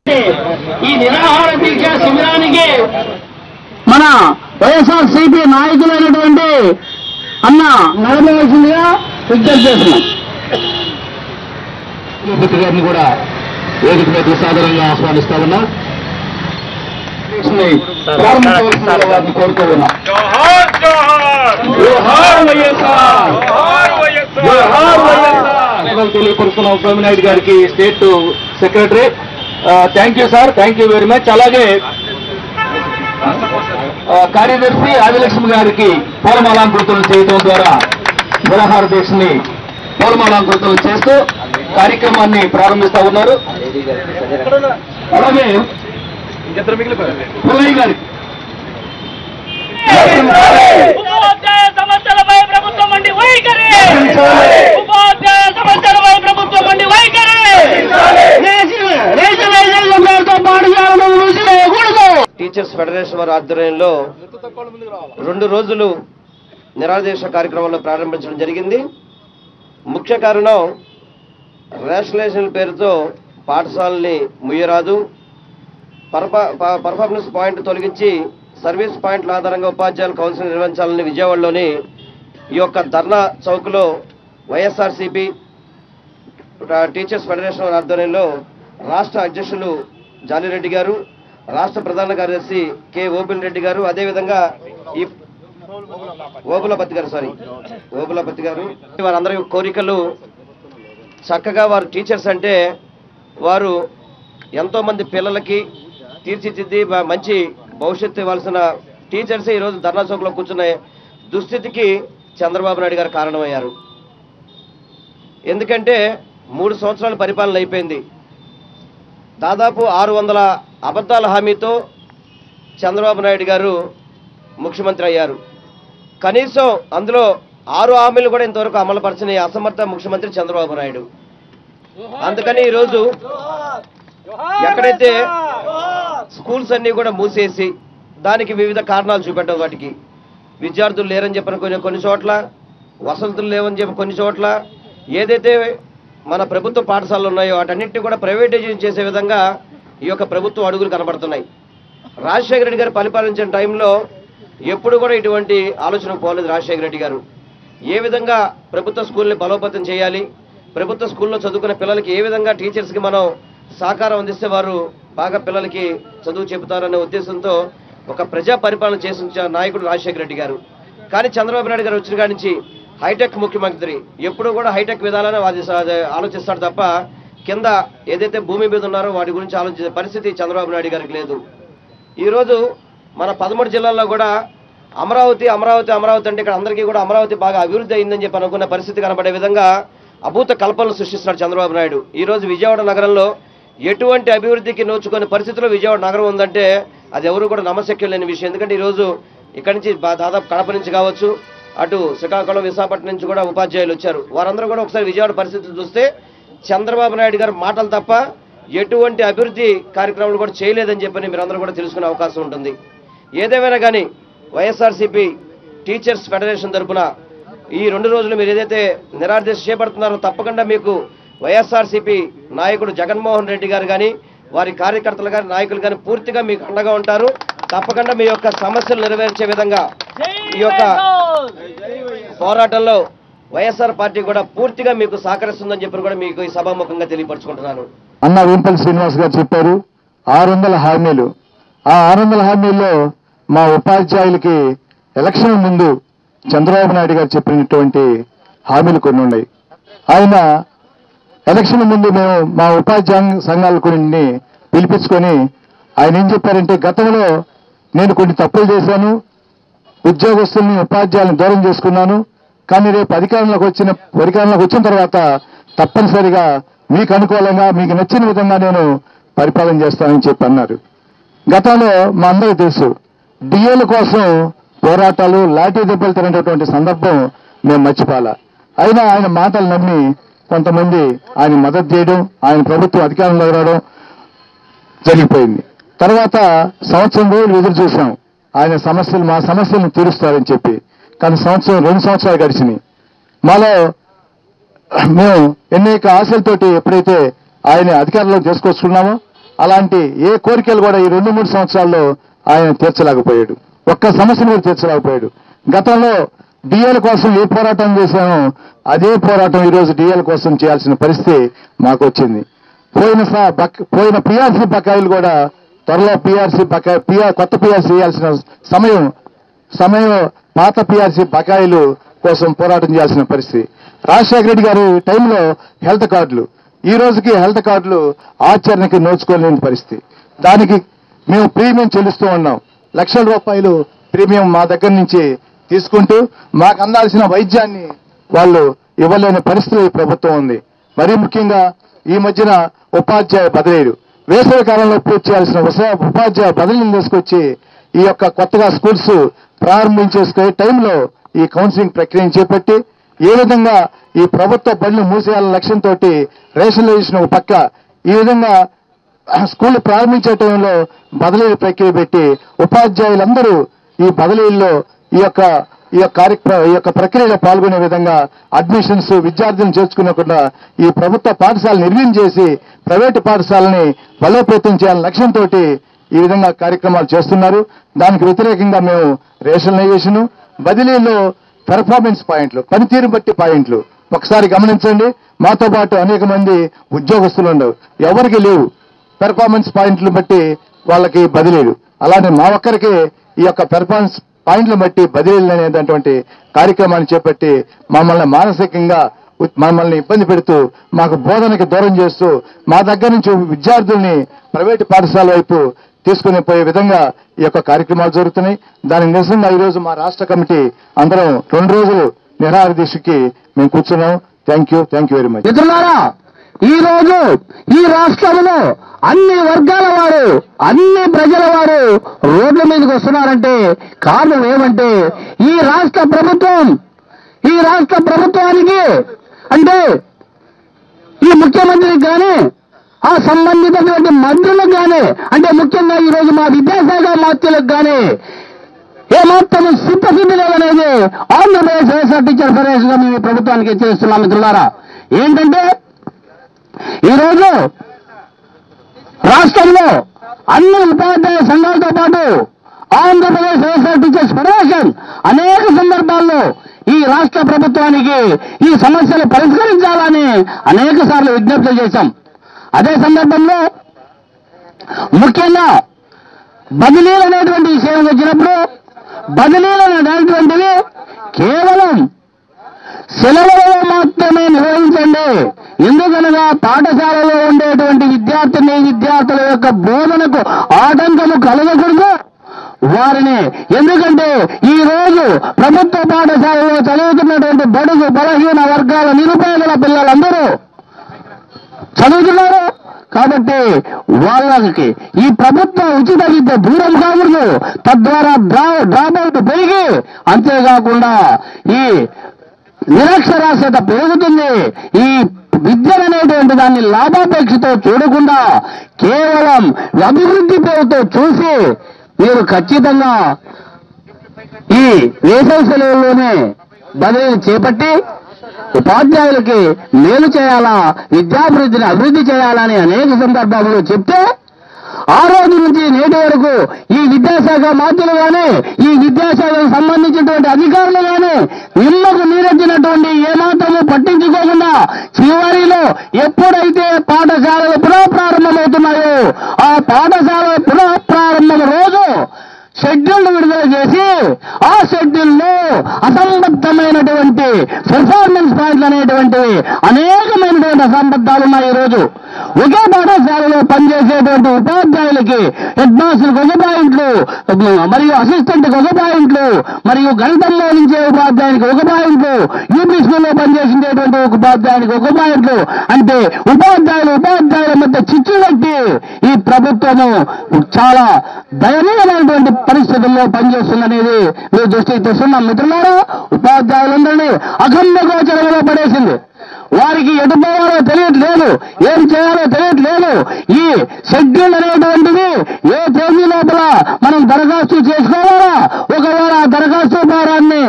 ఈ నిరాహార దీక్ష శిబిరానికి మన వైఎస్ఆర్సీపీ నాయకులైనటువంటి అన్న నడవలసిందిగా విజ్ఞప్తి చేస్తున్నాం. గారిని కూడా వేదిక మీద సాధారణంగా ఆహ్వానిస్తా ఉన్నాం. వారిని కోరుతూ ఉన్నాం. తెలియపరుస్తున్నాం సోమినాయుడు గారికి, state secretary. Thank you sir, thank you very much. అలాగే కార్యదర్శి ఆదిలక్ష్మి గారికి పూలమాలాంకృతులు చేయడం ద్వారా నిరాహార దీక్షని పూలమాలాంకృతులు చేస్తూ కార్యక్రమాన్ని ప్రారంభిస్తా ఉన్నారు. అలాగే పుల్లయ్య గారికి ఉపాధ్యాయ సమస్యలపై ప్రభుత్వం నుండి వైఖరి, ఉపాధ్యాయ సమస్యలపై ప్రభుత్వం నుండి వైఖరి. టీచర్స్ ఫెడరేషన్ వారి ఆధ్వర్యంలో 2 రోజులు నిరాదేశ కార్యక్రమంలో ప్రారంభించడం జరిగింది. ముఖ్య కారణం రేషనలైజేషన్ పేరుతో పాఠశాలని ముయ్యరాదు, పర్ఫార్మెన్స్ పాయింట్ తొలగించి సర్వీస్ పాయింట్ల ఆధారంగా ఉపాధ్యాయుల కౌన్సిలింగ్ నిర్వహించాలని విజయవాడలోని ఈ యొక్క ధర్నా చౌక్లో వైఎస్ఆర్సీపీ టీచర్స్ ఫెడరేషన్ వారి ఆధ్వర్యంలో రాష్ట్ర అధ్యక్షులు జాలిరెడ్డి గారు, రాష్ట్ర ప్రధాన కార్యదర్శి కె ఓబిల్ రెడ్డి గారు, అదేవిధంగా ఈ ఓబులపతి గారు వారందరి కోరికలు చక్కగా వారు టీచర్స్ అంటే వారు ఎంతోమంది పిల్లలకి తీర్చిదిద్ది మంచి భవిష్యత్తు ఇవ్వాల్సిన టీచర్స్ ఈరోజు ధర్నా చౌక్లో కూర్చున్న దుస్థితికి చంద్రబాబు నాయుడు గారు కారణమయ్యారు. ఎందుకంటే 3 సంవత్సరాల పరిపాలన అయిపోయింది. దాదాపు 600 అబద్ధాల హామీతో చంద్రబాబు నాయుడు గారు ముఖ్యమంత్రి అయ్యారు. కనీసం అందులో 6 హామీలు కూడా ఇంతవరకు అమలుపరచని అసమర్థ ముఖ్యమంత్రి చంద్రబాబు నాయుడు. అందుకని ఈరోజు ఎక్కడైతే స్కూల్స్ అన్నీ కూడా మూసేసి దానికి వివిధ కారణాలు చూపెట్టడం, వాటికి విద్యార్థులు లేరని చెప్పిన కొన్ని చోట్ల, వసతులు లేవని చెప్పి కొన్ని చోట్ల, ఏదైతే మన ప్రభుత్వ పాఠశాలలు ఉన్నాయో వాటన్నింటినీ కూడా ప్రైవేటైజేషన్ చేసే విధంగా ఈ యొక్క ప్రభుత్వం అడుగులు కనబడుతున్నాయి. రాజశేఖర రెడ్డి గారు పరిపాలించిన టైంలో ఎప్పుడు కూడా ఇటువంటి ఆలోచన పోలేదు. రాజశేఖర రెడ్డి గారు ఏ విధంగా ప్రభుత్వ స్కూల్ని బలోపేతం చేయాలి, ప్రభుత్వ స్కూల్లో చదువుకునే పిల్లలకి ఏ విధంగా టీచర్స్కి మనం సహకారం అందిస్తే వారు బాగా పిల్లలకి చదువు చెబుతారనే ఉద్దేశంతో ఒక ప్రజా పరిపాలన చేసిన నాయకుడు రాజశేఖర రెడ్డి గారు. కానీ చంద్రబాబు నాయుడు గారు వచ్చిన కాడి నుంచి హైటెక్ ముఖ్యమంత్రి, ఎప్పుడూ కూడా హైటెక్ విధాలనే ఆలోచిస్తాడు తప్ప కింద ఏదైతే భూమి మీద ఉన్నారో వాటి గురించి ఆలోచించే పరిస్థితి చంద్రబాబు నాయుడు గారికి లేదు. ఈరోజు మన 13 జిల్లాల్లో కూడా అమరావతి అంటే ఇక్కడ అందరికీ కూడా అమరావతి బాగా అభివృద్ధి అయిందని చెప్పి అనుకున్న పరిస్థితి కనబడే విధంగా అభూత కల్పనలు సృష్టిస్తున్నాడు చంద్రబాబు నాయుడు. ఈరోజు విజయవాడ నగరంలో ఎటువంటి అభివృద్ధికి నోచుకునే పరిస్థితిలో విజయవాడ నగరం ఉందంటే అది ఎవరు కూడా నమ్మశక్యం లేని విషయం. ఎందుకంటే ఈరోజు ఇక్కడి నుంచి దాదాపు కడప నుంచి కావచ్చు, అటు శ్రీకాకుళం, విశాఖపట్నం నుంచి కూడా ఉపాధ్యాయులు వచ్చారు. వారందరూ కూడా ఒకసారి విజయవాడ పరిస్థితులు చూస్తే చంద్రబాబు నాయుడు గారు మాటలు తప్ప ఎటువంటి అభివృద్ధి కార్యక్రమాలు కూడా చేయలేదని చెప్పని మీరందరూ కూడా తెలుసుకునే అవకాశం ఉంటుంది. ఏదేమైనా కానీ వైఎస్ఆర్సీపీ టీచర్స్ ఫెడరేషన్ తరఫున ఈ 2 రోజులు మీరు ఏదైతే నిరాదేశ చేపడుతున్నారో తప్పకుండా మీకు వైఎస్ఆర్సీపీ నాయకుడు జగన్మోహన్ రెడ్డి గారు కానీ వారి కార్యకర్తలు కానీ నాయకులు కానీ పూర్తిగా మీకు అండగా ఉంటారు. తప్పకుండా మీ యొక్క సమస్యలు నెరవేర్చే విధంగా ఈ యొక్క పోరాటంలో వైఎస్ఆర్ పార్టీ కూడా పూర్తిగా మీకు సహకరిస్తుందని చెప్పి కూడా మీకు ఈ సభాముఖంగా తెలియపరుచుకుంటున్నాను. అన్న వేంపల్లి శ్రీనివాస్ గారు చెప్పారు 600 హామీలు. ఆ 600 హామీల్లో మా ఉపాధ్యాయులకి ఎలక్షన్ ముందు చంద్రబాబు నాయుడు గారు చెప్పినటువంటి హామీలు కొన్ని ఉన్నాయి. ఆయన ఎలక్షన్ ముందు మేము మా ఉపాధ్యాయ సంఘాల కొన్ని పిలిపించుకొని ఆయన ఏం చెప్పారంటే, గతంలో నేను కొన్ని తప్పులు చేశాను, ఉద్యోగస్తుల్ని ఉపాధ్యాయులను దూరం చేసుకున్నాను, కానీ రేపు అధికారంలోకి వచ్చిన తర్వాత తప్పనిసరిగా మీకు అనుకూలంగా మీకు నచ్చిన విధంగా నేను పరిపాలన చేస్తానని చెప్పి అన్నారు. గతంలో మా అందరికీ తెలుసు డిఏల కోసం పోరాటాలు, లాఠీ దెబ్బలు తినేటటువంటి సందర్భం మేము మర్చిపోలా. అయినా ఆయన మాటలు నమ్మి కొంతమంది ఆయన మద్దతు చేయడం, ఆయన ప్రభుత్వం అధికారంలో రావడం జరిగిపోయింది. తర్వాత 1 రోజులు ఎదురు చూసాం ఆయన మా సమస్యలను తీరుస్తారని చెప్పి. కానీ 2 సంవత్సరాలు గడిచినాయి. మాలో మేము అనేక ఆశలతోటి ఎప్పుడైతే ఆయన అధికారంలో తీసుకొచ్చుకున్నామో అలాంటి ఏ కోరికలు కూడా ఈ 2-3 సంవత్సరాల్లో ఆయన తీర్చలేకపోయాడు. ఒక్క సమస్యను కూడా తీర్చలేకపోయాడు. గతంలో డిఎల్ కోసం ఏ పోరాటం చేశామో అదే పోరాటం ఈరోజు డిఎల్ కోసం చేయాల్సిన పరిస్థితి మాకు వచ్చింది. పోయిన పిఆర్సీ బకాయిలు కూడా త్వరలో కొత్త పిఆర్సీ చేయాల్సిన సమయం పాత పిఆర్సీ బకాయిలు కోసం పోరాటం చేయాల్సిన పరిస్థితి. రాజశేఖర రెడ్డి గారి టైంలో హెల్త్ కార్డులు, ఈ రోజుకి హెల్త్ కార్డులు ఆచరణకి నోచుకోలేని పరిస్థితి. దానికి మేము ప్రీమియం చెల్లిస్తూ ఉన్నాం. లక్షల రూపాయలు ప్రీమియం మా దగ్గర నుంచి తీసుకుంటూ మాకు అందాల్సిన వైద్యాన్ని వాళ్ళు ఇవ్వలేని పరిస్థితి ఈ ప్రభుత్వం ఉంది. మరీ ముఖ్యంగా ఈ మధ్యన ఉపాధ్యాయ బదిలీలు, వేసవి కాలంలో పూర్తి చేయాల్సిన ఉపాధ్యాయ బదిలీలు తీసుకొచ్చి ఈ యొక్క కొత్తగా స్కూల్స్ ప్రారంభించేసుకునే టైంలో ఈ కౌన్సిలింగ్ ప్రక్రియను చేపట్టి ఏ విధంగా ఈ ప్రభుత్వ బడులు మూసేయాలనే లక్ష్యంతో రేషనలైజేషన్ ఒక పక్క, ఈ విధంగా స్కూల్ ప్రారంభించే టైంలో బదిలీల ప్రక్రియ పెట్టి ఉపాధ్యాయులందరూ ఈ బదిలీల్లో ఈ యొక్క ప్రక్రియలో పాల్గొనే విధంగా అడ్మిషన్స్ విద్యార్థులను చేర్చుకునకుండా ఈ ప్రభుత్వ పాఠశాలను నిర్వీర్యం చేసి ప్రైవేటు పాఠశాలని బలోపేతం చేయాలనే లక్ష్యంతో ఈ విధంగా కార్యక్రమాలు చేస్తున్నారు. దానికి వ్యతిరేకంగా మేము రేషనలైజేషన్, బదిలీలో పెర్ఫార్మెన్స్ పాయింట్లు, పనితీరు బట్టి పాయింట్లు ఒకసారి గమనించండి. మాతో పాటు అనేక మంది ఉద్యోగస్తులు ఉండవు, ఎవరికి లేవు పెర్ఫార్మెన్స్ పాయింట్లు బట్టి వాళ్ళకి బదిలీలు. అలానే మా ఒక్కరికి ఈ యొక్క పెర్ఫార్మెన్స్ పాయింట్లు బట్టి బదిలీలు అనేటువంటి కార్యక్రమాన్ని చేపట్టి మమ్మల్ని మానసికంగా మమ్మల్ని ఇబ్బంది పెడుతూ మాకు బోధనకి దూరం చేస్తూ మా దగ్గర నుంచి విద్యార్థుల్ని ప్రైవేటు పాఠశాల వైపు తీసుకుని పోయే విధంగా ఈ యొక్క కార్యక్రమాలు జరుగుతున్నాయి. దానికి నిరసనగా ఈరోజు మా రాష్ట్ర కమిటీ అందరం 2 రోజులు నిరాహార దీక్షకి మేము కూర్చున్నాం. Thank you very much. మిత్రులారా, ఈ రోజు ఈ రాష్ట్రంలో అన్ని వర్గాల వారు, అన్ని ప్రజల వారు రోడ్ల మీదకి వస్తున్నారంటే కారణం ఏమంటే ఈ రాష్ట్ర ప్రభుత్వానికి అంటే ఈ ముఖ్యమంత్రికి కానీ ఆ సంబంధితటువంటి మంత్రులకు కానీ అంటే ముఖ్యంగా ఈ రోజు మా విద్యాశాఖ మంత్రులకు కానీ ఏమాత్రం సిద్ధసిద్ధి లేదనేది ఆంధ్రప్రదేశ్ వ్యవసాయ టీచర్ ఫెడరేషన్ గా మేము ప్రభుత్వానికి హెచ్చరిస్తున్నాం. మిత్రులారా, ఏంటంటే ఈరోజు రాష్ట్రంలో అన్ని ఉపాధ్యాయ సంఘాలతో పాటు ఆంధ్రప్రదేశ్ వ్యవసాయ టీచర్స్ ఫెడరేషన్ అనేక సందర్భాల్లో ఈ రాష్ట్ర ప్రభుత్వానికి ఈ సమస్యలు పరిష్కరించాలని అనేక సార్లు విజ్ఞప్తులు చేశాం. అదే సందర్భంలో ముఖ్యంగా బదిలీలు అనేటువంటి విషయం వచ్చినప్పుడు బదిలీలు అనేటువంటివి కేవలం సెలవులలో మాత్రమే నిర్వహించండి. ఎందుకనగా పాఠశాలలో ఉండేటువంటి విద్యార్థుల యొక్క బోధనకు ఆటంకము కలగకూడదు వారిని. ఎందుకంటే ఈ రోజు ప్రభుత్వ పాఠశాలలో చదువుతున్నటువంటి బడుగు బలహీన వర్గాల నిరుపేదల పిల్లలందరూ చదువుతున్నారు కాబట్టి వాళ్ళకి ఈ ప్రభుత్వ ఉచిత విద్య దూరం కాకూడదు. తద్వారా డ్రాప్అవుట్ పెరిగి అంతేకాకుండా ఈ నిరక్షరాస్యత పెరుగుతుంది. ఈ విద్యలనేటువంటి దాన్ని లాభాపేక్షతో చూడకుండా కేవలం అభివృద్ధి పేరుతో చూసి మీరు ఖచ్చితంగా ఈ వేసవి సెలవుల్లోనే బదిలీలు చేపట్టి ఉపాధ్యాయులకి మేలు చేయాలా, విద్యాభివృద్ధిని అభివృద్ధి చేయాలని అనేక సందర్భాల్లో చెప్తే ఆ రోజు నుంచి నేటి వరకు ఈ విద్యాశాఖ మంత్రులు కానీ ఈ విద్యాశాఖకు సంబంధించినటువంటి అధికారులు కానీ నిమ్మకు నీరెత్తినటువంటి ఏమాత్రము పట్టించుకోకుండా చివరిలో ఎప్పుడైతే పాఠశాలలు పునఃప్రారంభమవుతున్నాయో ఆ పాఠశాలల పునఃప్రారంభం రోజు షెడ్యూల్ విడుదల చేసి ఆ షెడ్యూల్లో అసంబద్ధమైనటువంటి పెర్ఫార్మెన్స్ పాయింట్లు అనేటువంటివి అనేకమైనటువంటి అసంబద్ధాలు ఉన్నాయి. ఈరోజు ఒకే పాఠశాలలో పనిచేసేటువంటి ఉపాధ్యాయులకి హెడ్ మాస్టర్కి 1 పాయింట్లు, మరియు అసిస్టెంట్కి 1 పాయింట్లు, మరియు గణితంలో బోధించే ఉపాధ్యాయునికి 1 పాయింట్లు, యూపీ స్కూల్లో పనిచేసేటువంటి ఉపాధ్యాయునికి 1 పాయింట్లు. అంటే ఉపాధ్యాయుల మధ్య చిచ్చు పెట్టి ఈ ప్రభుత్వము చాలా దయనీయమైనటువంటి పరిస్థితుల్లో పనిచేస్తుందనేది మీరు దృష్టికి తెస్తున్నాం. మిత్రులారా, ఉపాధ్యాయులందరినీ అఖండ గోచరంలో పడేసింది. వారికి ఎటు పోవాలో తెలియట్లేదు, ఏం చేయాలో తెలియట్లేదు. ఈ షెడ్యూల్ అనేటువంటిది ఏ తేదీ లోపల మనం దరఖాస్తు చేసుకోవాలా, ఒకవేళ ఆ దరఖాస్తు భారాన్ని